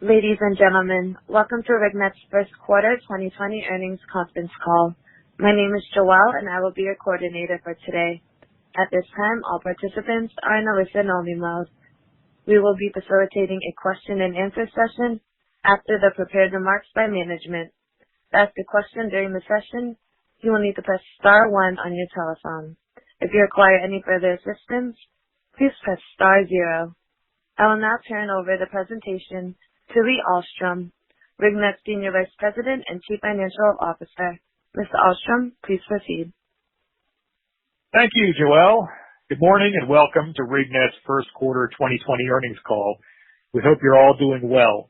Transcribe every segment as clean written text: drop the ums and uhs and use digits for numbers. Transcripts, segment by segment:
Ladies and gentlemen, welcome to RigNet's first quarter 2020 earnings conference call. My name is Joelle, and I will be your coordinator for today. At this time, all participants are in a listen-only mode. We will be facilitating a question-and-answer session after the prepared remarks by management. To ask a question during the session, you will need to press star 1 on your telephone. If you require any further assistance, please press star 0. I will now turn over the presentation to Lee Ahlstrom, RigNet Senior Vice President and Chief Financial Officer. Mr. Ahlstrom, please proceed. Thank you, Joelle. Good morning and welcome to RigNet's first quarter 2020 earnings call. We hope you're all doing well.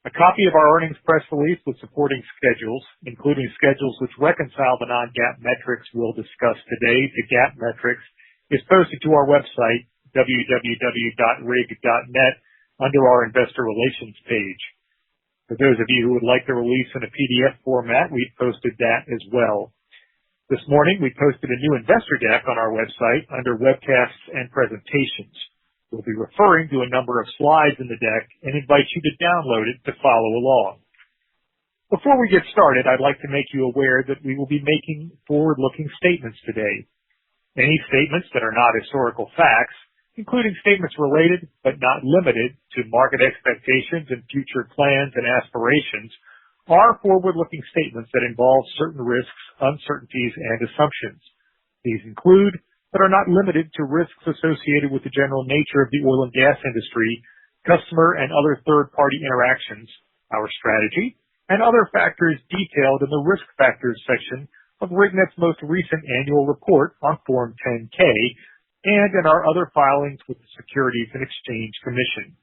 A copy of our earnings press release with supporting schedules, including schedules which reconcile the non-GAAP metrics we'll discuss today to GAAP metrics, is posted to our website, www.rig.net, under our investor relations page. For those of you who would like the release in a PDF format, we've posted that as well. This morning, we posted a new investor deck on our website under webcasts and presentations. We'll be referring to a number of slides in the deck and invite you to download it to follow along. Before we get started, I'd like to make you aware that we will be making forward-looking statements today. Any statements that are not historical facts, including statements related but not limited to market expectations and future plans and aspirations, are forward-looking statements that involve certain risks, uncertainties, and assumptions. These include, but are not limited to, risks associated with the general nature of the oil and gas industry, customer and other third-party interactions, our strategy, and other factors detailed in the Risk Factors section of RigNet's most recent annual report on Form 10-K and in our other filings with the Securities and Exchange Commission.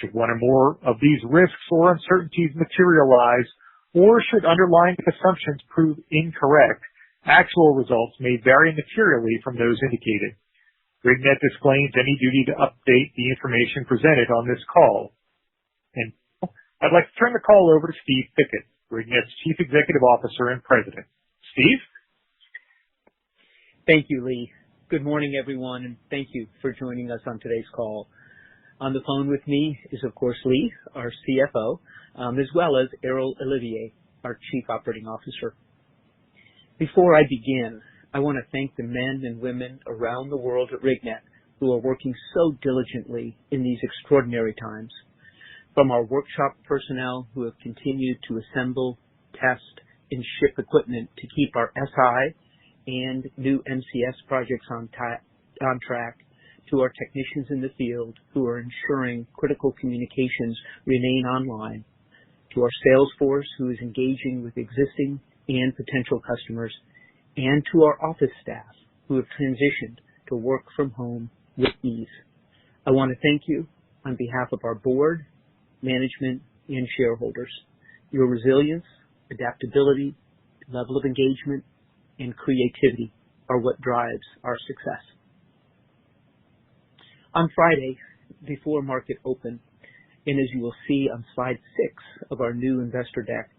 Should one or more of these risks or uncertainties materialize, or should underlying assumptions prove incorrect, actual results may vary materially from those indicated. RigNet disclaims any duty to update the information presented on this call. And I'd like to turn the call over to Steve Pickett, RigNet's Chief Executive Officer and President. Steve? Thank you, Lee. Good morning, everyone, and thank you for joining us on today's call. On the phone with me is, of course, Lee, our CFO, as well as Errol Olivier, our Chief Operating Officer. Before I begin, I want to thank the men and women around the world at RigNet who are working so diligently in these extraordinary times. From our workshop personnel who have continued to assemble, test, and ship equipment to keep our SI and new MCS projects on track, to our technicians in the field who are ensuring critical communications remain online, to our sales force who is engaging with existing and potential customers, and to our office staff who have transitioned to work from home with ease. I want to thank you on behalf of our board, management, and shareholders. Your resilience, adaptability, level of engagement, and creativity are what drives our success. On Friday, before market open, and as you will see on slide 6 of our new investor deck,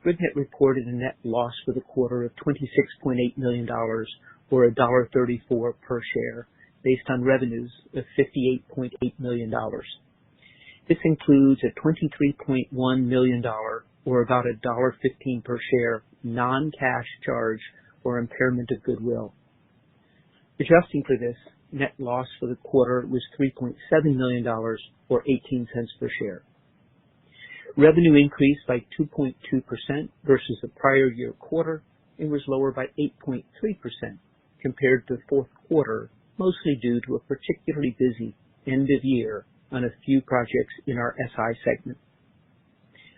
RigNet reported a net loss for the quarter of $26.8 million, or $1.34 per share, based on revenues of $58.8 million. This includes a $23.1 million, or about $1.15 per share, non-cash charge for impairment of goodwill. Adjusting for this, net loss for the quarter was $3.7 million, or 18 cents per share. Revenue increased by 2.2% versus the prior year quarter and was lower by 8.3% compared to the fourth quarter, mostly due to a particularly busy end of year on a few projects in our SI segment.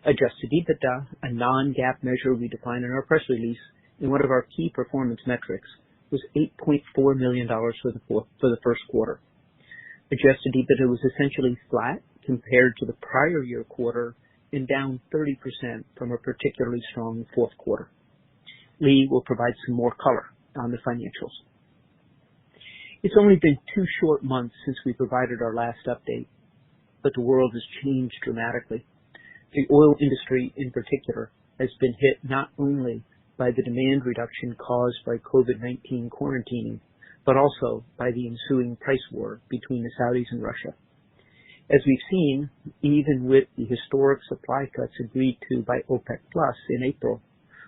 Adjusted EBITDA, a non-GAAP measure we define in our press release and one of our key performance metrics, was $8.4 million for the first quarter. Adjusted EBITDA was essentially flat compared to the prior year quarter and down 30% from a particularly strong fourth quarter. Lee will provide some more color on the financials. It's only been 2 short months since we provided our last update, but the world has changed dramatically. The oil industry in particular has been hit not only by the demand reduction caused by COVID-19 quarantining, but also by the ensuing price war between the Saudis and Russia. As we've seen, even with the historic supply cuts agreed to by OPEC Plus in April,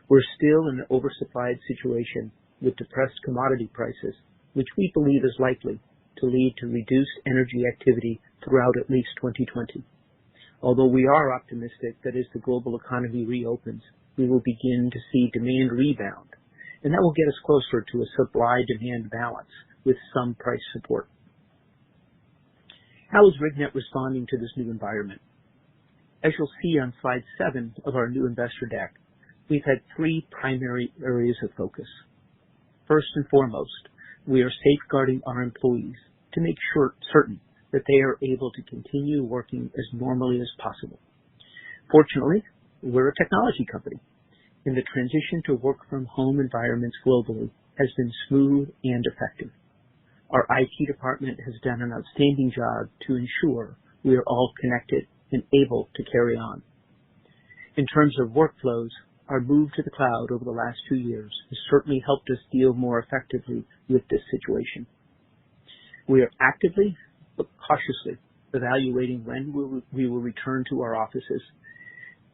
we're still in an oversupplied situation with depressed commodity prices, which we believe is likely to lead to reduced energy activity throughout at least 2020. Although we are optimistic that as the global economy reopens, we will begin to see demand rebound, and that will get us closer to a supply-demand balance with some price support. How is RigNet responding to this new environment? As you'll see on slide 7 of our new investor deck, we've had 3 primary areas of focus. First and foremost, we are safeguarding our employees to make certain that they are able to continue working as normally as possible. Fortunately, we're a technology company, and the transition to work-from-home environments globally has been smooth and effective. Our IT department has done an outstanding job to ensure we are all connected and able to carry on. In terms of workflows, our move to the cloud over the last 2 years has certainly helped us deal more effectively with this situation. We are actively but cautiously evaluating when we will return to our offices,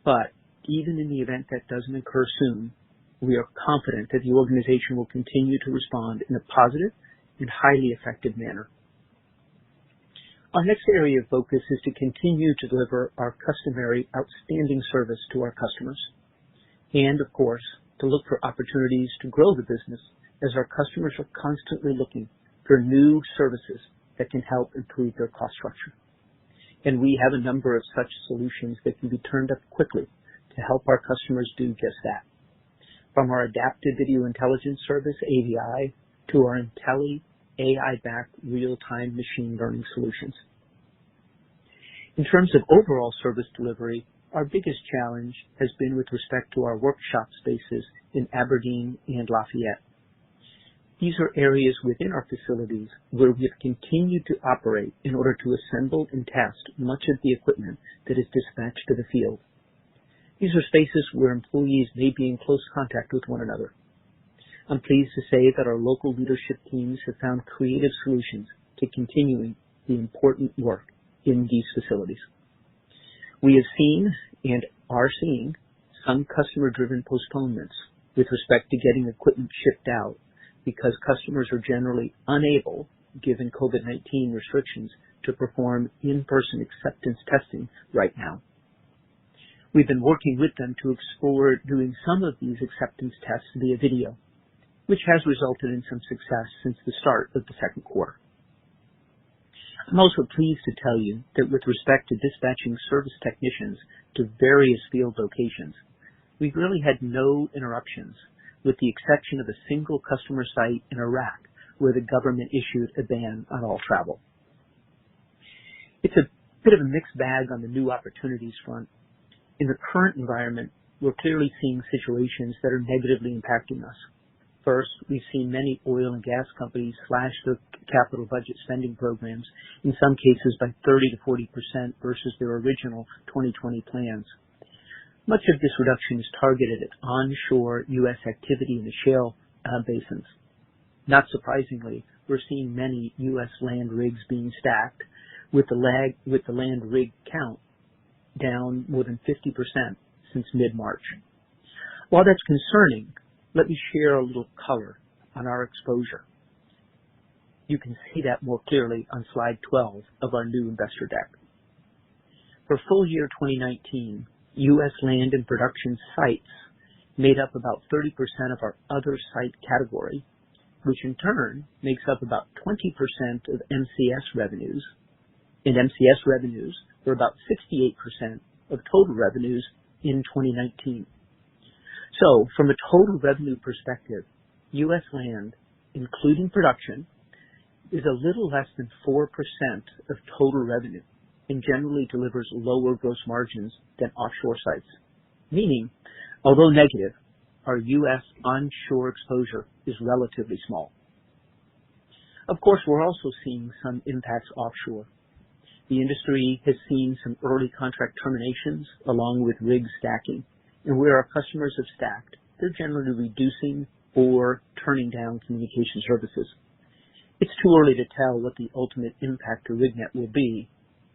but even in the event that doesn't occur soon, we are confident that the organization will continue to respond in a positive and highly effective manner. Our next area of focus is to continue to deliver our customary outstanding service to our customers, and of course, to look for opportunities to grow the business as our customers are constantly looking for new services that can help improve their cost structure. And we have a number of such solutions that can be turned up quickly to help our customers do just that. From our adaptive video intelligence service, AVI, to our Intelli AI-backed real-time machine learning solutions. In terms of overall service delivery, our biggest challenge has been with respect to our workshop spaces in Aberdeen and Lafayette. These are areas within our facilities where we have continued to operate in order to assemble and test much of the equipment that is dispatched to the field. These are spaces where employees may be in close contact with one another. I'm pleased to say that our local leadership teams have found creative solutions to continuing the important work in these facilities. We have seen and are seeing some customer-driven postponements with respect to getting equipment shipped out because customers are generally unable, given COVID-19 restrictions, to perform in-person acceptance testing right now. We've been working with them to explore doing some of these acceptance tests via video, which has resulted in some success since the start of the second quarter. I'm also pleased to tell you that with respect to dispatching service technicians to various field locations, we've really had no interruptions, with the exception of a single customer site in Iraq where the government issued a ban on all travel. It's a bit of a mixed bag on the new opportunities front. In the current environment, we're clearly seeing situations that are negatively impacting us. First, we've seen many oil and gas companies slash their capital budget spending programs, in some cases by 30 to 40% versus their original 2020 plans. Much of this reduction is targeted at onshore U.S. activity in the shale basins. Not surprisingly, we're seeing many U.S. land rigs being stacked, with the land rig count down more than 50% since mid-March. While that's concerning, let me share a little color on our exposure. You can see that more clearly on slide 12 of our new investor deck. For full year 2019, U.S. land and production sites made up about 30% of our other site category, which in turn makes up about 20% of MCS revenues, and MCS revenues were about 68% of total revenues in 2019. So, from a total revenue perspective, U.S. land, including production, is a little less than 4% of total revenue and generally delivers lower gross margins than offshore sites, meaning, although negative, our U.S. onshore exposure is relatively small. Of course, we're also seeing some impacts offshore. The industry has seen some early contract terminations along with rig stacking, and where our customers have stacked, they're generally reducing or turning down communication services. It's too early to tell what the ultimate impact to RigNet will be,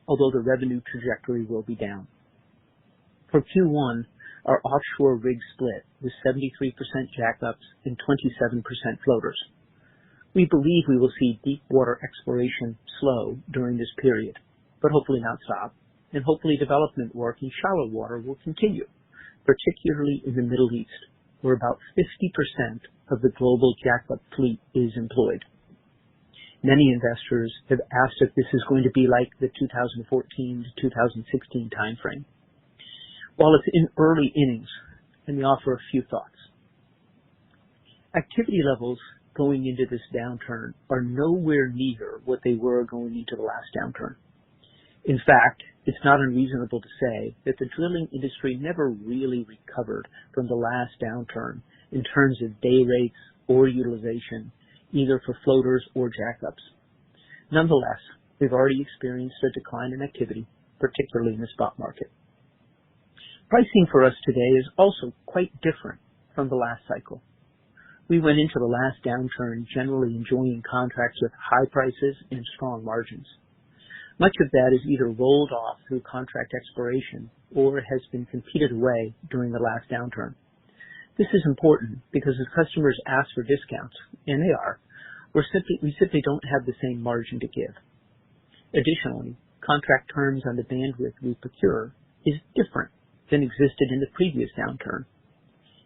although the revenue trajectory will be down. For Q1, our offshore rig split was 73% jackups and 27% floaters. We believe we will see deep water exploration slow during this period, but hopefully not stop, and hopefully development work in shallow water will continue, particularly in the Middle East, where about 50% of the global jackup fleet is employed. Many investors have asked if this is going to be like the 2014 to 2016 timeframe. While it's in early innings, let me offer a few thoughts. Activity levels going into this downturn are nowhere near what they were going into the last downturn. In fact, it's not unreasonable to say that the drilling industry never really recovered from the last downturn in terms of day rates or utilization, either for floaters or jackups. Nonetheless, we've already experienced a decline in activity, particularly in the spot market. Pricing for us today is also quite different from the last cycle. We went into the last downturn generally enjoying contracts with high prices and strong margins. Much of that is either rolled off through contract expiration or has been competed away during the last downturn. This is important because as customers ask for discounts, and they are, we simply don't have the same margin to give. Additionally, contract terms on the bandwidth we procure is different than existed in the previous downturn.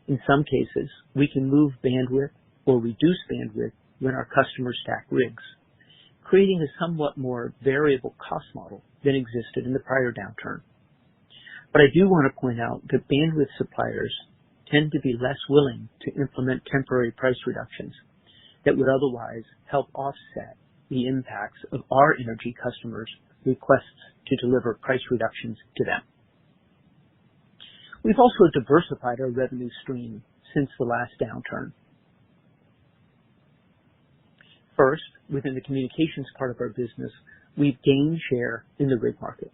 In some cases, we can move bandwidth or reduce bandwidth when our customers stack rigs, creating a somewhat more variable cost model than existed in the prior downturn. But I do want to point out that bandwidth suppliers tend to be less willing to implement temporary price reductions that would otherwise help offset the impacts of our energy customers' requests to deliver price reductions to them. We've also diversified our revenue stream since the last downturn. First, within the communications part of our business, we've gained share in the rig market,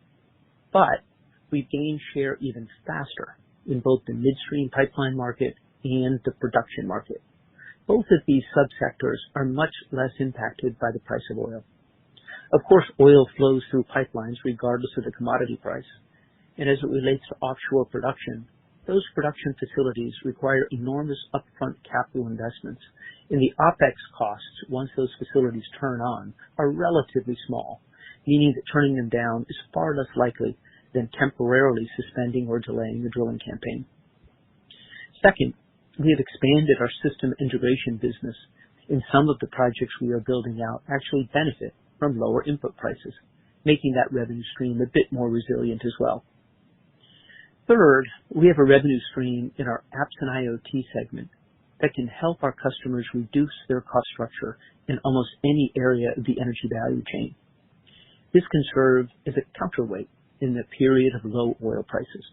but we've gained share even faster in both the midstream pipeline market and the production market. Both of these subsectors are much less impacted by the price of oil. Of course, oil flows through pipelines regardless of the commodity price. And as it relates to offshore production, those production facilities require enormous upfront capital investments, and the OPEX costs once those facilities turn on are relatively small, meaning that turning them down is far less likely than temporarily suspending or delaying the drilling campaign. Second, we have expanded our system integration business, and some of the projects we are building out actually benefit from lower input prices, making that revenue stream a bit more resilient as well. Third, we have a revenue stream in our apps and IoT segment that can help our customers reduce their cost structure in almost any area of the energy value chain. This can serve as a counterweight in the period of low oil prices.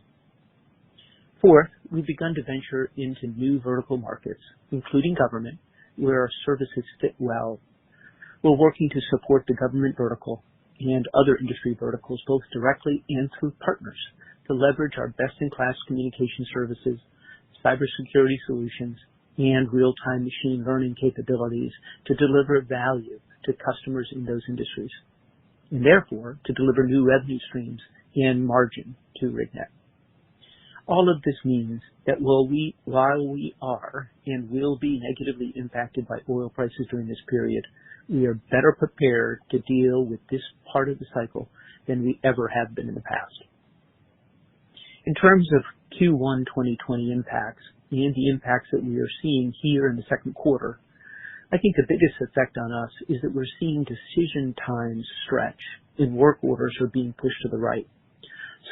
Fourth, we've begun to venture into new vertical markets, including government, where our services fit well. We're working to support the government vertical and other industry verticals both directly and through partners to leverage our best-in-class communication services, cybersecurity solutions, and real-time machine learning capabilities to deliver value to customers in those industries, and therefore to deliver new revenue streams and margin to RigNet. All of this means that while we are and will be negatively impacted by oil prices during this period, we are better prepared to deal with this part of the cycle than we ever have been in the past. In terms of Q1 2020 impacts and the impacts that we are seeing here in the second quarter, I think the biggest effect on us is that we're seeing decision times stretch and work orders are being pushed to the right,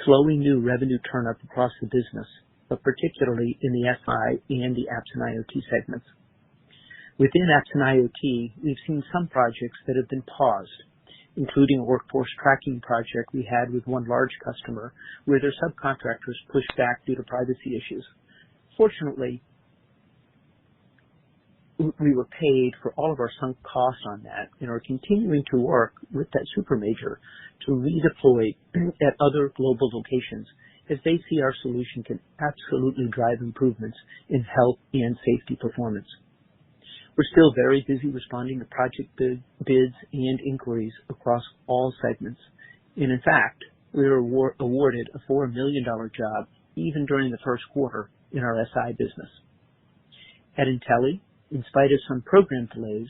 slowing new revenue turn up across the business, but particularly in the SI and the apps and IoT segments. Within apps and IoT, we've seen some projects that have been paused, including a workforce tracking project we had with one large customer where their subcontractors pushed back due to privacy issues. Fortunately, we were paid for all of our sunk costs on that and are continuing to work with that super major to redeploy at other global locations as they see our solution can absolutely drive improvements in health and safety performance. We're still very busy responding to project bids and inquiries across all segments, And in fact, we were awarded a $4 million job even during the first quarter in our SI business. At Intelli, in spite of some program delays,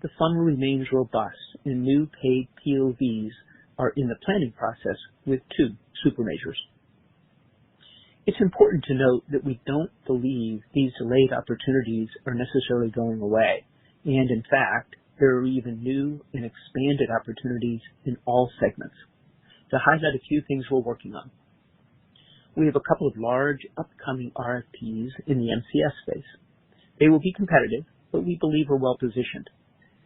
the funnel remains robust and new paid POVs are in the planning process with 2 super majors. It's important to note that we don't believe these delayed opportunities are necessarily going away, and in fact, there are even new and expanded opportunities in all segments. To highlight a few things we're working on, we have a couple of large upcoming RFPs in the MCS space. They will be competitive, but we believe we're well positioned.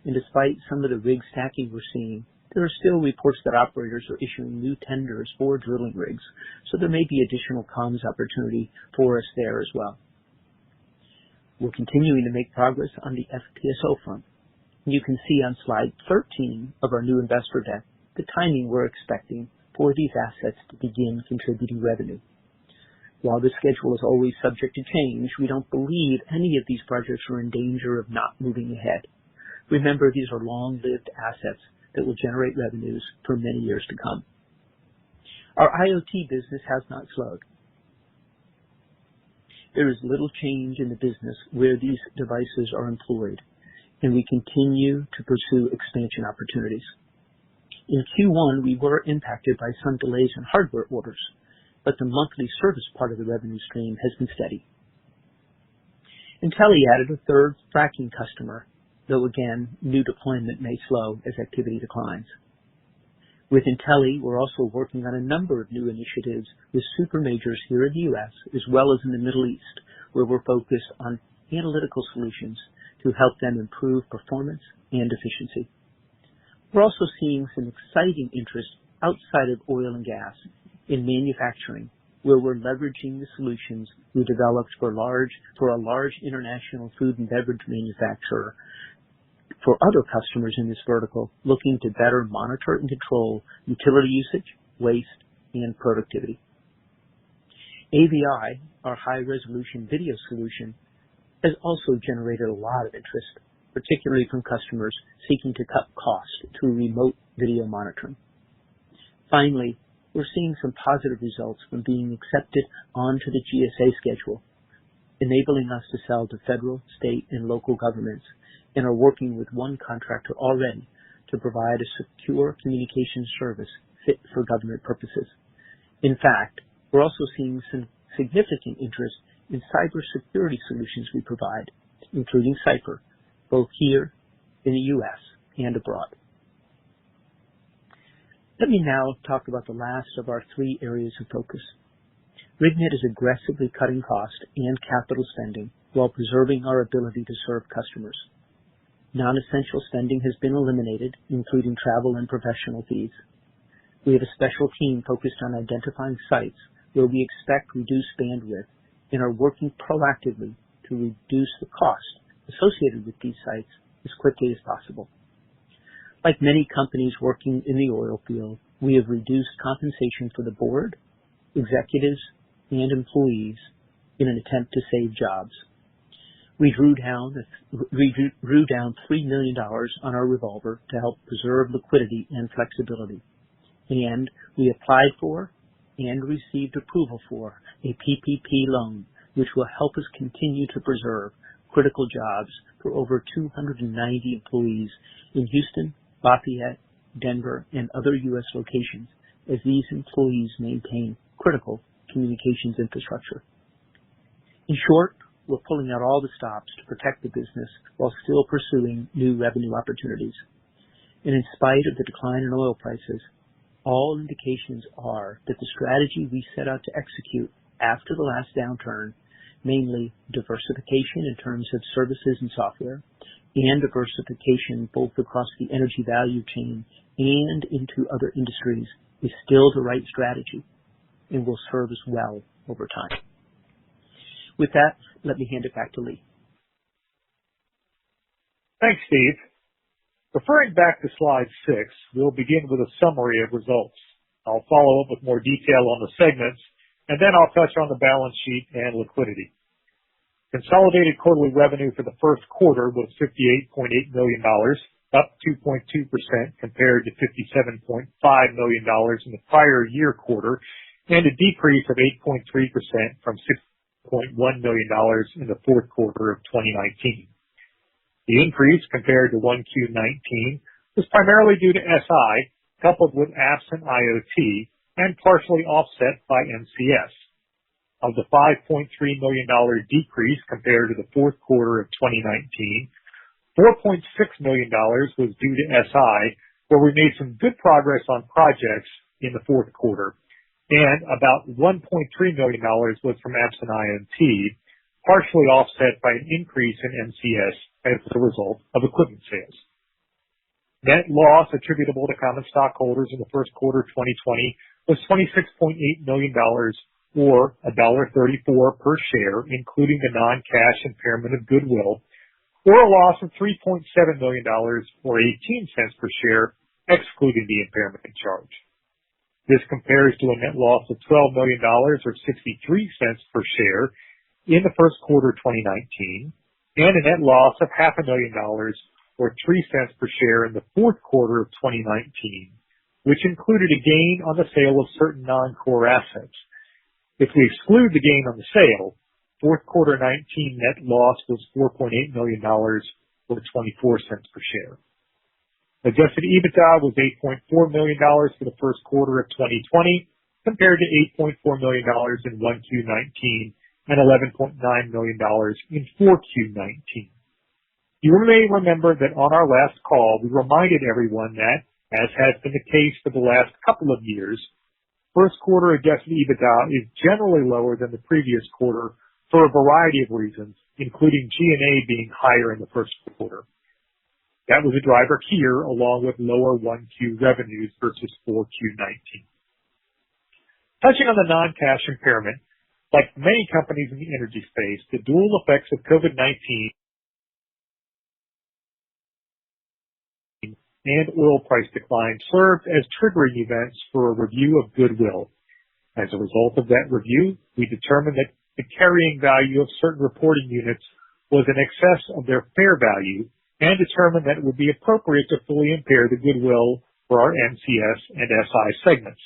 And despite some of the rig stacking we're seeing, there are still reports that operators are issuing new tenders for drilling rigs, so there may be additional comms opportunity for us there as well. We're continuing to make progress on the FPSO front. You can see on slide 13 of our new investor deck the timing we're expecting for these assets to begin contributing revenue. While the schedule is always subject to change, we don't believe any of these projects are in danger of not moving ahead. Remember, these are long-lived assets that will generate revenues for many years to come. Our IoT business has not slowed. There is little change in the business where these devices are employed, and we continue to pursue expansion opportunities. In Q1, we were impacted by some delays in hardware orders, but the monthly service part of the revenue stream has been steady. Intelli added a 3rd fracking customer, though again, new deployment may slow as activity declines. With Intelli, we're also working on a number of new initiatives with super majors here in the U.S. as well as in the Middle East, where we're focused on analytical solutions to help them improve performance and efficiency. We're also seeing some exciting interest outside of oil and gas in manufacturing, where we're leveraging the solutions we developed for a large international food and beverage manufacturer for other customers in this vertical looking to better monitor and control utility usage, waste, and productivity. AVI, our high-resolution video solution, has also generated a lot of interest, particularly from customers seeking to cut costs through remote video monitoring. Finally, we're seeing some positive results from being accepted onto the GSA schedule, enabling us to sell to federal, state, and local governments, and are working with one contractor already to provide a secure communications service fit for government purposes. In fact, we're also seeing some significant interest in cybersecurity solutions we provide, including Cypher, both here in the U.S. and abroad. Let me now talk about the last of our 3 areas of focus. RigNet is aggressively cutting cost and capital spending while preserving our ability to serve customers. Non-essential spending has been eliminated, including travel and professional fees. We have a special team focused on identifying sites where we expect reduced bandwidth and are working proactively to reduce the cost associated with these sites as quickly as possible. Like many companies working in the oil field, we have reduced compensation for the board, executives, and employees in an attempt to save jobs. We drew down $3 million on our revolver to help preserve liquidity and flexibility. And we applied for and received approval for a PPP loan, which will help us continue to preserve critical jobs for over 290 employees in Houston, Lafayette, Denver, and other U.S. locations as these employees maintain critical communications infrastructure. In short, we're pulling out all the stops to protect the business while still pursuing new revenue opportunities. And in spite of the decline in oil prices, all indications are that the strategy we set out to execute after the last downturn, mainly diversification in terms of services and software, and diversification both across the energy value chain and into other industries, is still the right strategy and will serve us well over time. With that, let me hand it back to Lee. Thanks, Steve. Referring back to slide 6, we'll begin with a summary of results. I'll follow up with more detail on the segments, and then I'll touch on the balance sheet and liquidity. Consolidated quarterly revenue for the first quarter was $58.8 million, up 2.2% compared to $57.5 million in the prior year quarter, and a decrease of 8.3% from $6.1 million in the fourth quarter of 2019. The increase compared to 1Q19 was primarily due to SI, coupled with apps and IoT, and partially offset by MCS. Of the $5.3 million decrease compared to the fourth quarter of 2019, $4.6 million was due to SI, where we made some good progress on projects in the fourth quarter, and about $1.3 million was from apps and IoT, partially offset by an increase in MCS as a result of equipment sales. Net loss attributable to common stockholders in the first quarter of 2020 was $26.8 million, or $1.34 per share, including the non-cash impairment of goodwill, or a loss of $3.7 million, or 18 cents per share, excluding the impairment charge. This compares to a net loss of $12 million, or 63 cents per share, in the first quarter of 2019, and a net loss of $500,000, or 3 cents per share, in the fourth quarter of 2019, which included a gain on the sale of certain non-core assets. If we exclude the gain on the sale, fourth quarter 19 net loss was $4.8 million, or 24 cents per share. Adjusted EBITDA was $8.4 million for the first quarter of 2020, compared to $8.4 million in 1Q19 and $11.9 million in 4Q19. You may remember that on our last call, we reminded everyone that, as has been the case for the last couple of years, first quarter adjusted EBITDA is generally lower than the previous quarter for a variety of reasons, including G&A being higher in the first quarter. That was a driver here, along with lower 1Q revenues versus 4Q19. Touching on the non-cash impairment, like many companies in the energy space, the dual effects of COVID-19 and oil price decline served as triggering events for a review of goodwill. As a result of that review, we determined that the carrying value of certain reporting units was in excess of their fair value, and determined that it would be appropriate to fully impair the goodwill for our MCS and SI segments.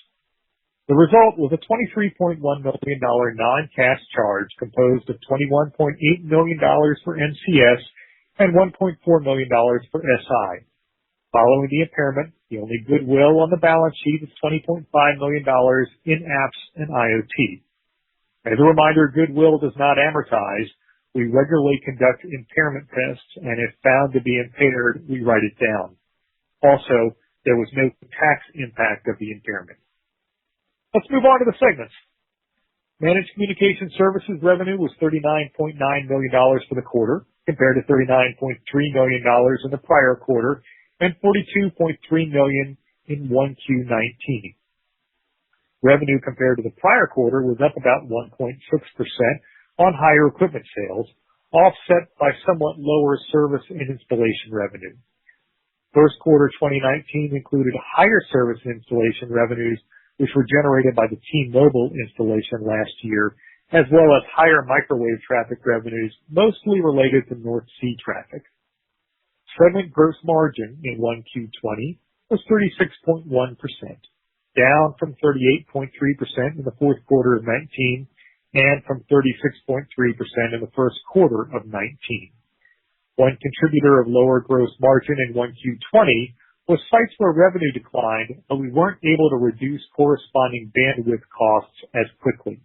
The result was a $23.1 million non-cash charge composed of $21.8 million for MCS and $1.4 million for SI. Following the impairment, the only goodwill on the balance sheet is $20.5 million in apps and IoT. As a reminder, goodwill does not amortize. We regularly conduct impairment tests, and if found to be impaired, we write it down. Also, there was no tax impact of the impairment. Let's move on to the segments. Managed Communication Services revenue was $39.9 million for the quarter, compared to $39.3 million in the prior quarter, and $42.3 million in 1Q19. Revenue compared to the prior quarter was up about 1.6% on higher equipment sales, offset by somewhat lower service and installation revenue. First quarter 2019 included higher service and installation revenues, which were generated by the T-Mobile installation last year, as well as higher microwave traffic revenues, mostly related to North Sea traffic. Segment gross margin in 1Q20 was 36.1%, down from 38.3% in the fourth quarter of 19 and from 36.3% in the first quarter of 19. One contributor of lower gross margin in 1Q20 was sites where revenue declined, but we weren't able to reduce corresponding bandwidth costs as quickly.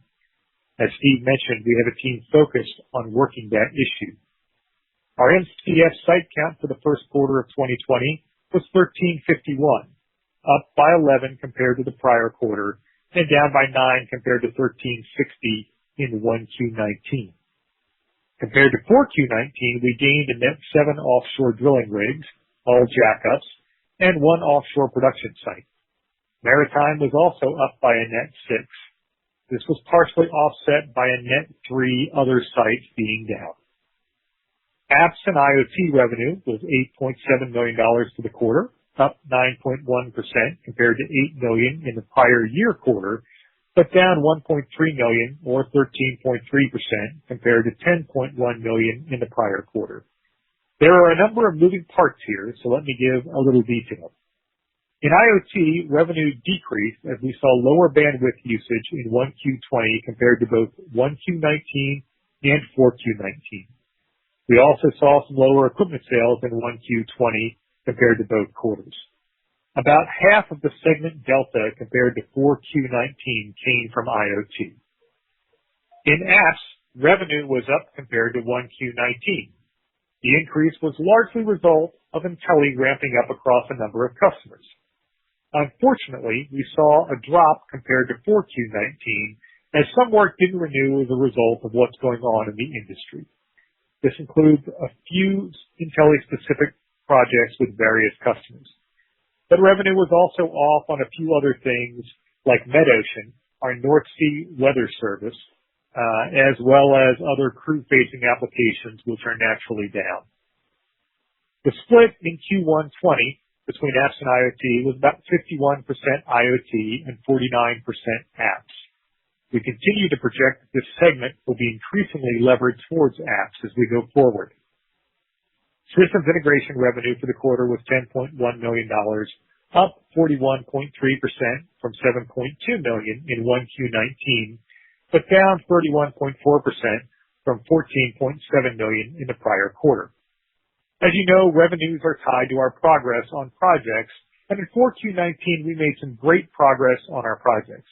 As Steve mentioned, we have a team focused on working that issue. Our MCS site count for the first quarter of 2020 was 1351, up by 11 compared to the prior quarter, and down by 9 compared to 1360 in 1Q19. Compared to 4Q19, we gained a net 7 offshore drilling rigs, all jackups, and 1 offshore production site. Maritime was also up by a net 6. This was partially offset by a net 3 other sites being down. Apps and IoT revenue was $8.7 million for the quarter, up 9.1% compared to $8 million in the prior year quarter, but down $1.3 million or 13.3% compared to $10.1 million in the prior quarter. There are a number of moving parts here, so let me give a little detail. In IoT, revenue decreased as we saw lower bandwidth usage in 1Q20 compared to both 1Q19 and 4Q19. We also saw some lower equipment sales in 1Q20 compared to both quarters. About half of the segment delta compared to 4Q19 came from IoT. In apps, revenue was up compared to 1Q19. The increase was largely a result of Intelli ramping up across a number of customers. Unfortunately, we saw a drop compared to 4Q19 as some work didn't renew as a result of what's going on in the industry. This includes a few Intelli-specific projects with various customers. But revenue was also off on a few other things like MedOcean, our North Sea weather service, as well as other crew-facing applications which are naturally down. The split in Q1 20 between apps and IoT was about 51% IoT and 49% apps. We continue to project that this segment will be increasingly leveraged towards apps as we go forward. Systems integration revenue for the quarter was $10.1 million, up 41.3% from $7.2 million in 1Q19, but down 31.4% from $14.7 million in the prior quarter. As you know, revenues are tied to our progress on projects, and in 4Q19 we made some great progress on our projects.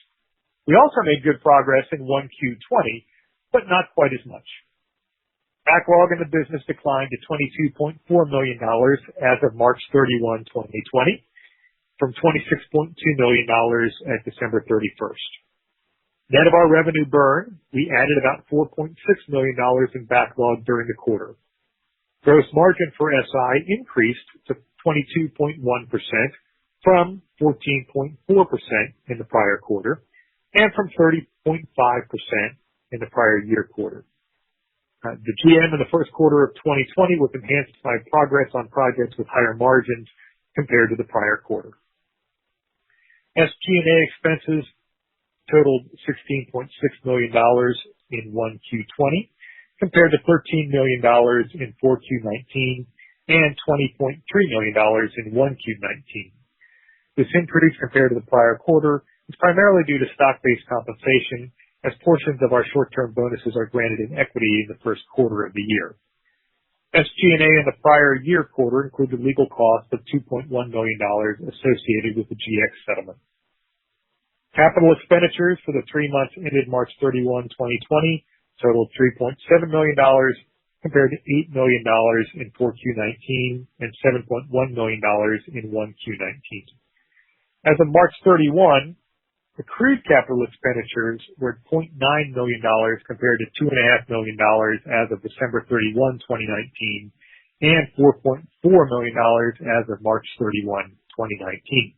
We also made good progress in 1Q20, but not quite as much. Backlog in the business declined to $22.4 million as of March 31, 2020, from $26.2 million at December 31st. Net of our revenue burn, we added about $4.6 million in backlog during the quarter. Gross margin for SI increased to 22.1% from 14.4% in the prior quarter and from 30.5% in the prior year quarter. The GM in the first quarter of 2020 was enhanced by progress on projects with higher margins compared to the prior quarter. SG&A expenses totaled $16.6 million in 1Q20 compared to $13 million in 4Q19 and $20.3 million in 1Q19. This increase compared to the prior quarter is primarily due to stock-based compensation, as portions of our short-term bonuses are granted in equity in the first quarter of the year. SG&A in the prior year quarter included legal costs of $2.1 million associated with the GX settlement. Capital expenditures for the 3 months ended March 31, 2020 totaled $3.7 million compared to $8 million in 4Q19 and $7.1 million in 1Q19. As of March 31, accrued capital expenditures were $0.9 million compared to $2.5 million as of December 31, 2019, and $4.4 million as of March 31, 2019.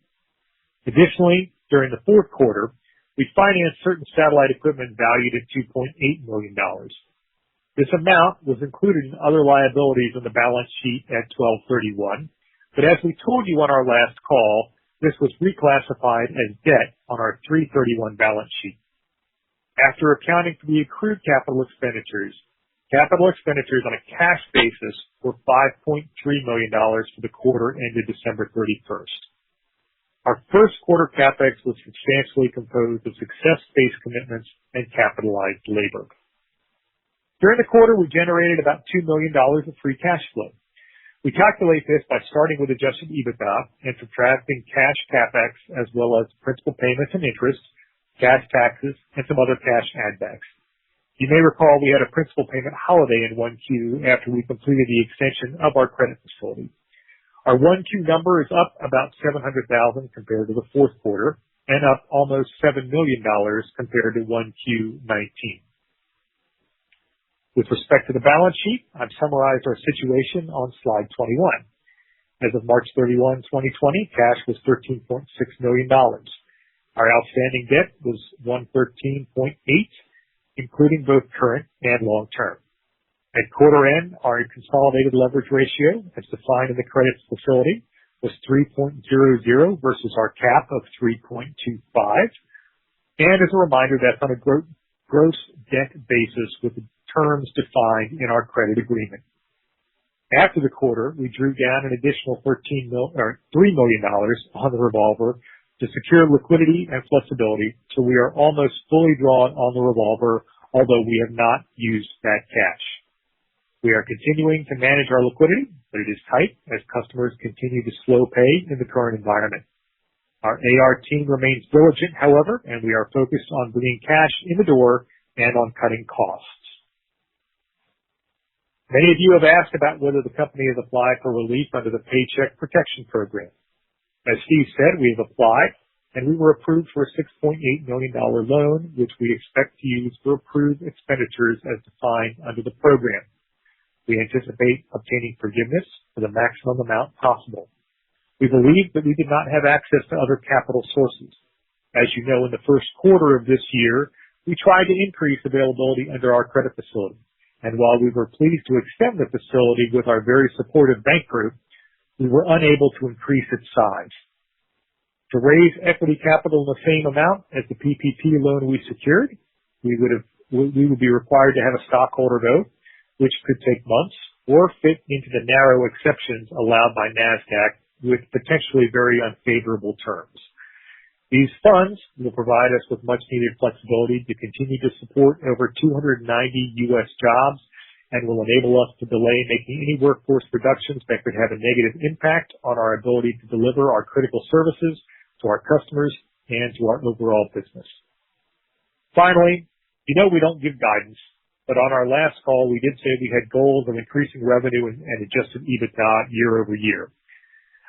Additionally, during the fourth quarter, we financed certain satellite equipment valued at $2.8 million. This amount was included in other liabilities on the balance sheet at 12/31, but as we told you on our last call, this was reclassified as debt on our 3/31 balance sheet. After accounting for the accrued capital expenditures on a cash basis were $5.3 million for the quarter ended December 31st. Our first quarter CapEx was substantially composed of success-based commitments and capitalized labor. During the quarter, we generated about $2 million of free cash flow. We calculate this by starting with adjusted EBITDA and subtracting cash CapEx as well as principal payments and interest, cash taxes, and some other cash add-backs. You may recall we had a principal payment holiday in 1Q after we completed the extension of our credit facility. Our 1Q number is up about $700,000 compared to the fourth quarter and up almost $7 million compared to 1Q19. With respect to the balance sheet, I've summarized our situation on slide 21. As of March 31, 2020, cash was $13.6 million. Our outstanding debt was $113.8, including both current and long term. At quarter end, our consolidated leverage ratio, as defined in the credit facility, was 3.00 versus our cap of 3.25. And as a reminder, that's on a gross debt basis with the terms defined in our credit agreement. After the quarter, we drew down an additional $3 million on the revolver to secure liquidity and flexibility, so we are almost fully drawn on the revolver, although we have not used that cash. We are continuing to manage our liquidity, but it is tight as customers continue to slow pay in the current environment. Our AR team remains diligent, however, and we are focused on bringing cash in the door and on cutting costs. Many of you have asked about whether the company has applied for relief under the Paycheck Protection Program. As Steve said, we have applied, and we were approved for a $6.8 million loan, which we expect to use for approved expenditures as defined under the program. We anticipate obtaining forgiveness for the maximum amount possible. We believe that we did not have access to other capital sources. As you know, in the first quarter of this year, we tried to increase availability under our credit facility. And while we were pleased to extend the facility with our very supportive bank group, we were unable to increase its size. To raise equity capital in the same amount as the PPP loan we secured, we would be required to have a stockholder vote, which could take months, or fit into the narrow exceptions allowed by NASDAQ with potentially very unfavorable terms. These funds will provide us with much needed flexibility to continue to support over 290 U.S. jobs and will enable us to delay making any workforce reductions that could have a negative impact on our ability to deliver our critical services to our customers and to our overall business. Finally, you know we don't give guidance, but on our last call, we did say we had goals of increasing revenue and adjusted EBITDA year over year.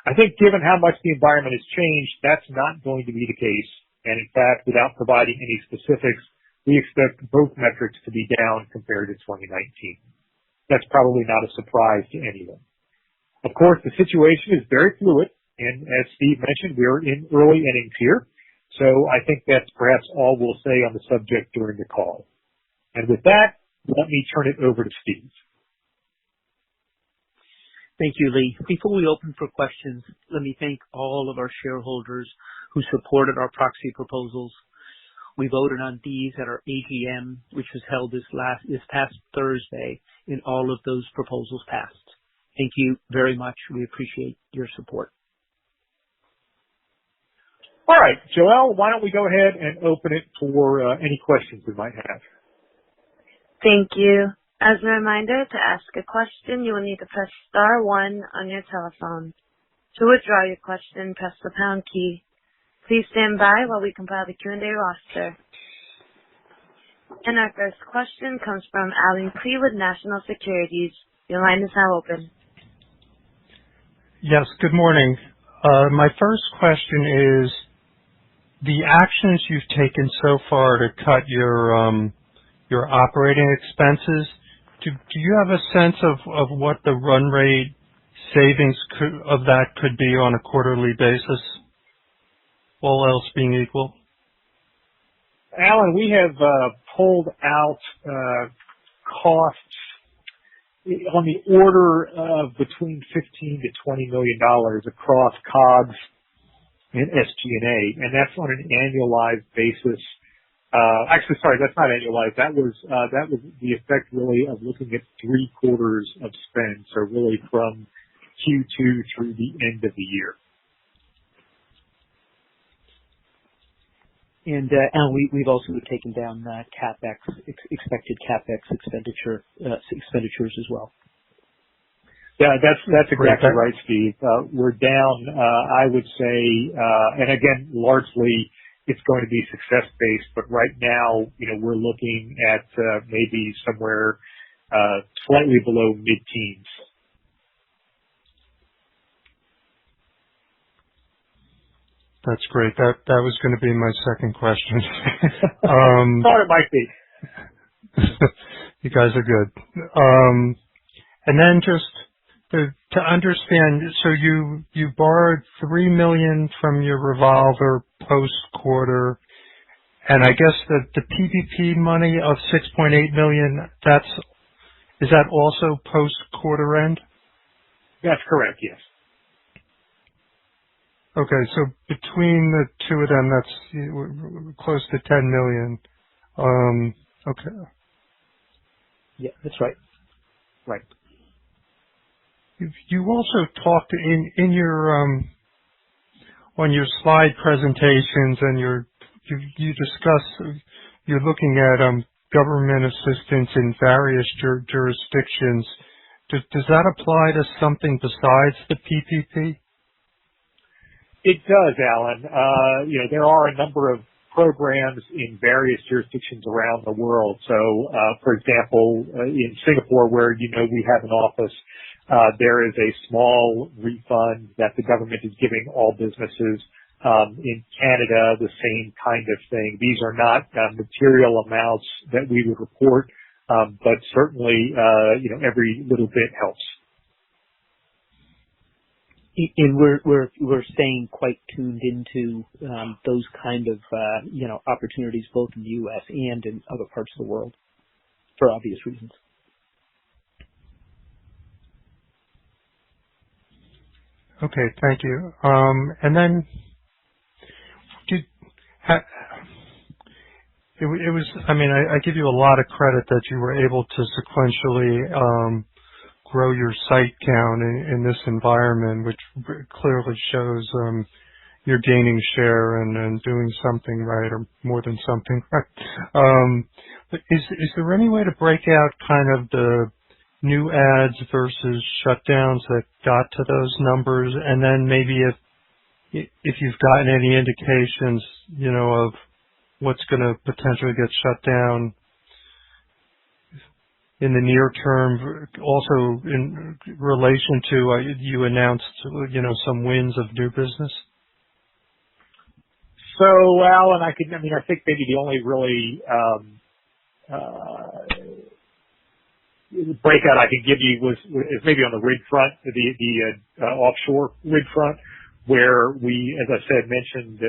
I think given how much the environment has changed, that's not going to be the case. And in fact, without providing any specifics, we expect both metrics to be down compared to 2019. That's probably not a surprise to anyone. Of course, the situation is very fluid, and as Steve mentioned, we are in early innings here. So I think that's perhaps all we'll say on the subject during the call. And with that, let me turn it over to Steve. Thank you, Lee. Before we open for questions, let me thank all of our shareholders who supported our proxy proposals. We voted on these at our AGM, which was held this past Thursday, and all of those proposals passed. Thank you very much. We appreciate your support. All right, Joelle, why don't we go ahead and open it for any questions we might have. Thank you. As a reminder, to ask a question, you will need to press star 1 on your telephone. To withdraw your question, press the pound key. Please stand by while we compile the Q&A roster. And our first question comes from Allen Klee with National Securities. Your line is now open. Yes, good morning. My first question is, the actions you've taken so far to cut your operating expenses, do you have a sense of what the run rate savings of that could be on a quarterly basis, all else being equal? Alan, we have pulled out costs on the order of between $15 to $20 million across COGS and SG&A, and that's on an annualized basis. Actually, sorry, that's not annualized. That was the effect really of looking at 3 quarters of spend, so really from Q2 through the end of the year. And we've also taken down CapEx, expected CapEx expenditures as well. Yeah, that's exactly right, Steve. We're down, I would say, and again, largely it's going to be success-based, but right now, we're looking at maybe somewhere slightly below mid-teens. That's great. That was going to be my second question. Thought it might be. You guys are good. And then just to understand, so you borrowed $3 million from your revolver post-quarter, and I guess the PPP money of $6.8 million, is that also post-quarter end? That's correct, yes. Okay, so between the two of them, that's close to $10 million. Okay. Yeah, that's right. Right. You also talked in your on your slide presentations, and you discuss you're looking at government assistance in various jurisdictions. Does that apply to something besides the PPP? It does, Alan. There are a number of programs in various jurisdictions around the world. So, for example, in Singapore, where we have an office, there is a small refund that the government is giving all businesses. In Canada, the same kind of thing. These are not material amounts that we would report, but certainly, every little bit helps. And we're staying quite tuned into those kind of opportunities both in the U.S. and in other parts of the world for obvious reasons. Okay, thank you. And then it was. I mean, I give you a lot of credit that you were able to sequentially grow your site count in this environment, which clearly shows you're gaining share and doing something right, or more than something right. But is there any way to break out kind of the new ads versus shutdowns that got to those numbers, and then maybe if you've gotten any indications, of what's going to potentially get shut down in the near term, also in relation to you announced, some wins of new business? So, Alan, I think maybe the only really breakout I can give you is maybe on the rig front, the offshore rig front, where we, as I said, mentioned,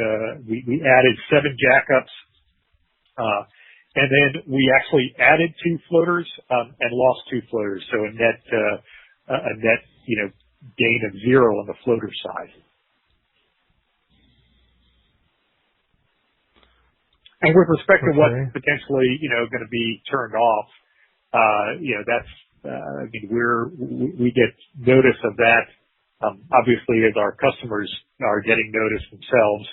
we added 7 jackups, and then we actually added 2 floaters, and lost 2 floaters. So a net, gain of 0 on the floater side. And with respect to what's potentially, going to be turned off, we get notice of that, obviously, as our customers are getting notice themselves.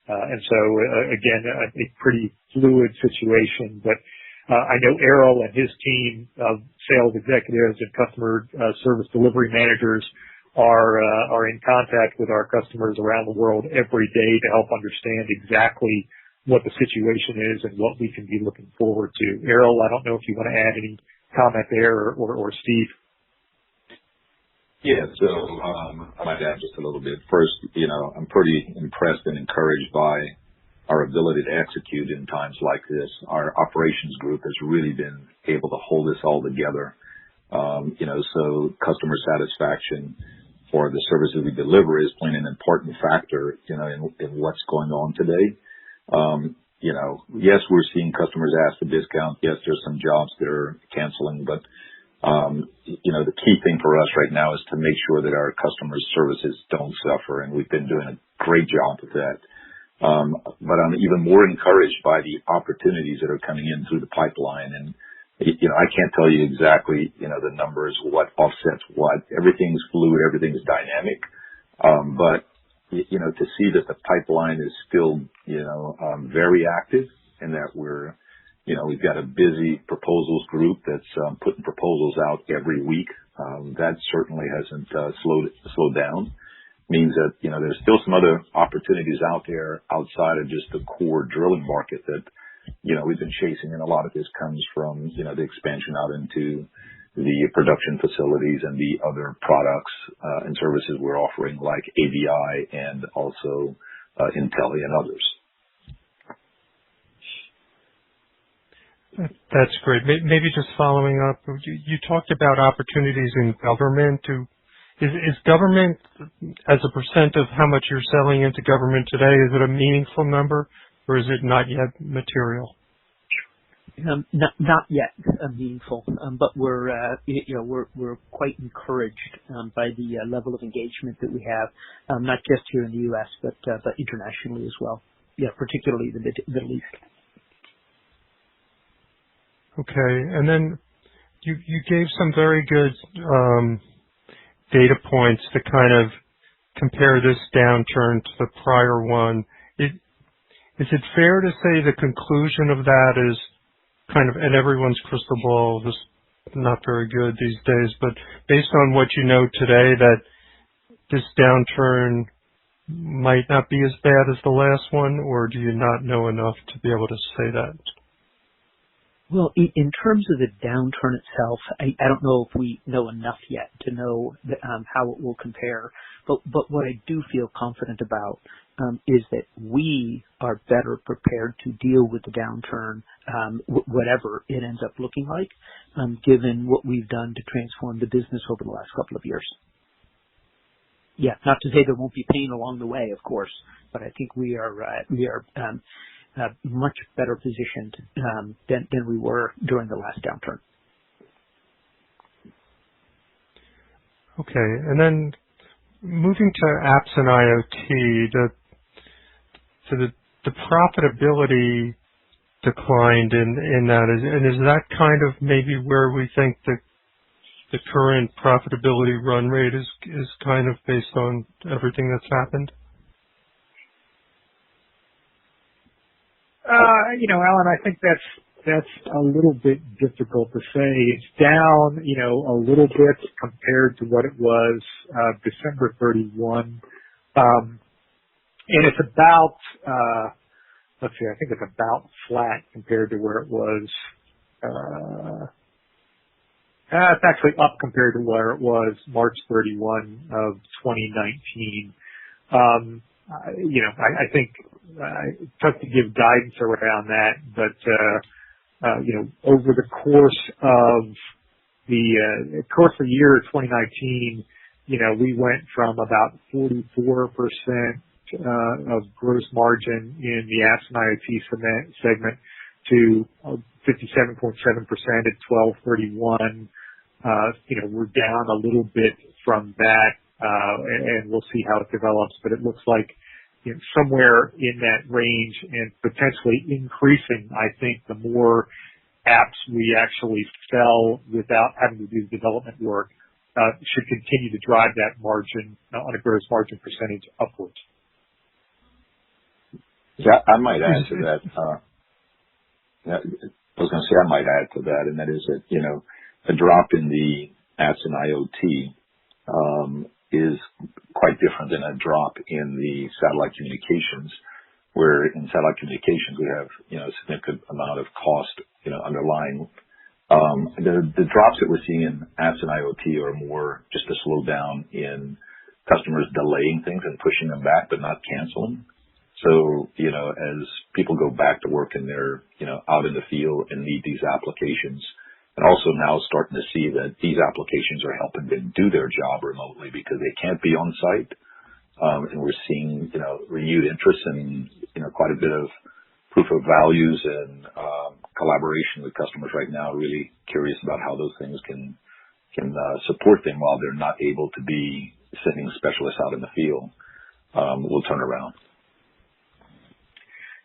And so, again, a pretty fluid situation. But I know Errol and his team of sales executives and customer service delivery managers are in contact with our customers around the world every day to help understand exactly what the situation is and what we can be looking forward to. Errol, I don't know if you want to add any comment there, or Steve. Yeah, so I might add just a little bit. First, I'm pretty impressed and encouraged by our ability to execute in times like this. Our operations group has really been able to hold this all together. So customer satisfaction for the services we deliver is playing an important factor, in what's going on today. Yes, we're seeing customers ask for discount. Yes, there's some jobs that are canceling, but the key thing for us right now is to make sure that our customers' services don't suffer, and we've been doing a great job with that. But I'm even more encouraged by the opportunities that are coming in through the pipeline. And, I can't tell you exactly, the numbers, what offsets what. Everything's fluid, everything's dynamic. But, to see that the pipeline is still, very active, and that we've got a busy proposals group that's putting proposals out every week. That certainly hasn't slowed down. Means that, there's still some other opportunities out there outside of just the core drilling market that, we've been chasing. And a lot of this comes from, the expansion out into the production facilities and the other products and services we're offering, like AVI and also Intelli and others. That's great. Maybe just following up, you talked about opportunities in government. Is government, as a percent of how much you're selling into government today, is it a meaningful number, or is it not yet material? Not yet meaningful, but we're quite encouraged by the level of engagement that we have, not just here in the U.S. but internationally as well. Yeah, particularly the Middle East. Okay, and then you gave some very good data points to kind of compare this downturn to the prior one. Is it fair to say the conclusion of that is kind of, and everyone's crystal ball is not very good these days, but based on what you know today, that this downturn might not be as bad as the last one, or do you not know enough to be able to say that? Well, in terms of the downturn itself, I don't know if we know enough yet to know how it will compare. But what I do feel confident about is that we are better prepared to deal with the downturn, whatever it ends up looking like, given what we've done to transform the business over the last couple of years. Yeah, not to say there won't be pain along the way, of course, but I think we are much better positioned than we were during the last downturn. Okay, and then moving to apps and IoT, the profitability declined in that, and is that kind of maybe where we think that the current profitability run rate is kind of based on everything that's happened? Alan, I think that's a little bit difficult to say. It's down, a little bit compared to what it was December 31. And it's about, I think it's about flat compared to where it was. It's actually up compared to where it was March 31 of 2019. I think it's tough to give guidance around that, but over the course of the year 2019, we went from about 44% of gross margin in the apps and IoT segment to 57.7% at 12/31. We're down a little bit from that, and we'll see how it develops, but it looks like somewhere in that range and potentially increasing. I think the more apps we actually sell without having to do development work should continue to drive that margin on a gross margin percentage upwards. Yeah, I might add to that. I might add to that, and that is that, a drop in the apps and IoT is quite different than a drop in the satellite communications, where in satellite communications we have, a significant amount of cost, underlying. The drops that we're seeing in apps and IoT are more just a slowdown in customers delaying things and pushing them back, but not canceling. So, as people go back to work and they're, out in the field and need these applications, and also now starting to see that these applications are helping them do their job remotely because they can't be on site. And we're seeing, renewed interest and, quite a bit of proof of values and collaboration with customers right now, really curious about how those things can support them while they're not able to be sending specialists out in the field. Will turn around.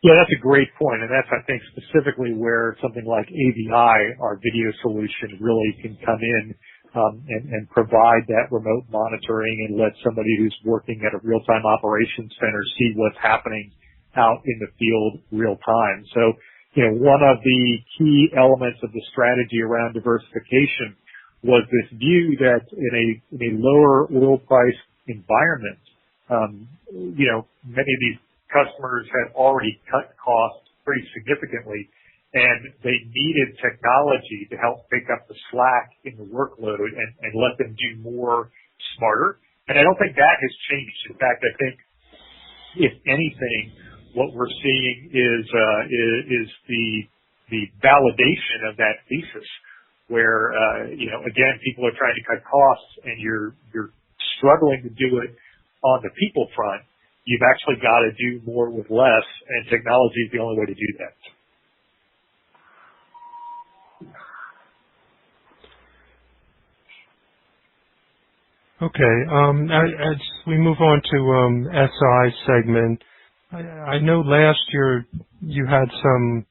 Yeah, that's a great point, and that's, I think, specifically where something like AVI, our video solution, really can come in and provide that remote monitoring and let somebody who's working at a real-time operations center see what's happening out in the field real time. So, one of the key elements of the strategy around diversification was this view that in a lower oil price environment, many of these customers had already cut costs pretty significantly, and they needed technology to help pick up the slack in the workload and let them do more smarter. And I don't think that has changed. In fact, I think, if anything, what we're seeing is the validation of that thesis, where again, people are trying to cut costs, and you're struggling to do it on the people front. You've actually got to do more with less, and technology is the only way to do that. Okay. As we move on to SI segment, I know last year you had some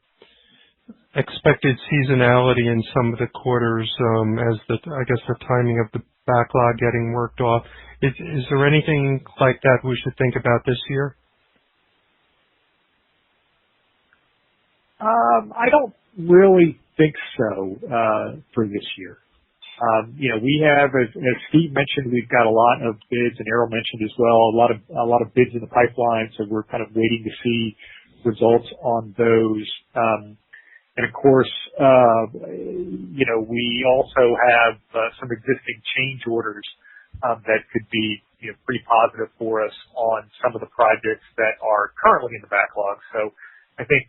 expected seasonality in some of the quarters as the timing of the backlog getting worked off. Is there anything like that we should think about this year? I don't really think so for this year. We have, as Steve mentioned, we've got a lot of bids, and Errol mentioned as well, a lot of bids in the pipeline. So we're kind of waiting to see results on those. And of course, we also have some existing change orders that could be pretty positive for us on some of the projects that are currently in the backlog. So I think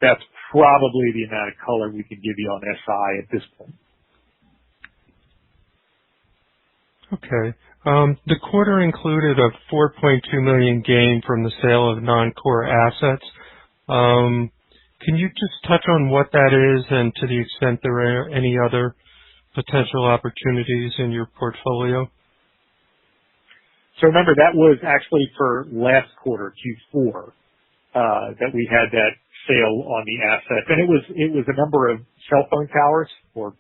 that's probably the amount of color we can give you on SI at this point. Okay. The quarter included a $4.2 million gain from the sale of non-core assets. Can you just touch on what that is and to the extent there are any other potential opportunities in your portfolio? So remember, that was actually for last quarter, Q4, that we had that sale on the assets. And it was a number of cell phone towers or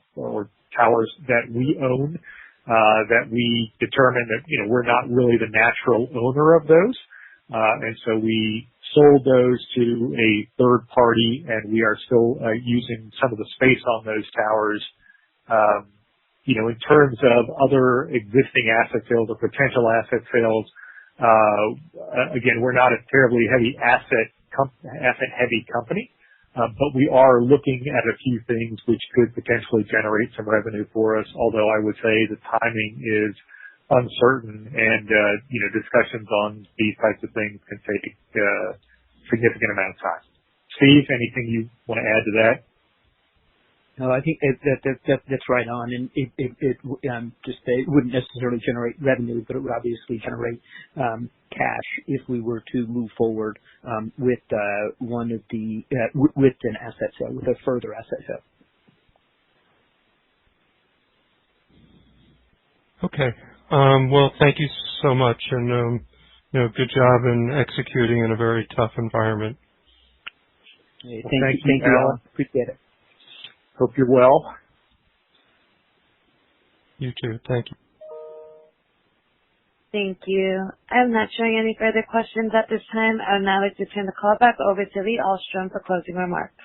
towers that we own, that we determined that, we're not really the natural owner of those. And so we sold those to a third party, and we are still using some of the space on those towers. In terms of other existing asset sales or potential asset sales, again, we're not a terribly heavy asset heavy company, but we are looking at a few things which could potentially generate some revenue for us. Although I would say the timing is uncertain, and discussions on these types of things can take a significant amount of time. Steve, anything you want to add to that? No, I think that's right on, and it wouldn't necessarily generate revenue, but it would obviously generate cash if we were to move forward with with an asset sale, with a further asset sale. Okay. Well, thank you so much, and good job in executing in a very tough environment. Hey, thank you, Alan. Appreciate it. Hope you're well. You too. Thank you. Thank you. I'm not showing any further questions at this time. I would now like to turn the call back over to Lee Ahlstrom for closing remarks.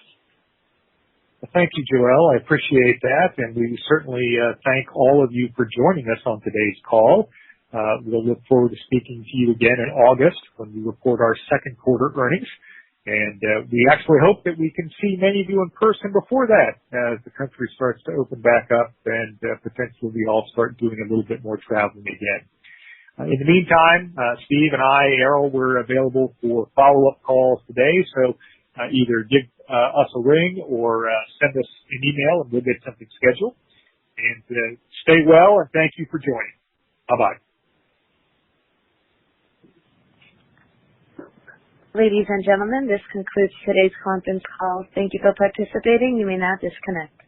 Well, thank you, Joelle. I appreciate that, and we certainly thank all of you for joining us on today's call. We'll look forward to speaking to you again in August when we report our second quarter earnings. And we actually hope that we can see many of you in person before that, as the country starts to open back up and potentially we all start doing a little bit more traveling again. In the meantime, Steve and I, Errol, we're available for follow-up calls today. So either give us a ring or send us an email, and we'll get something scheduled. And stay well, and thank you for joining. Bye-bye. Ladies and gentlemen, this concludes today's conference call. Thank you for participating. You may now disconnect.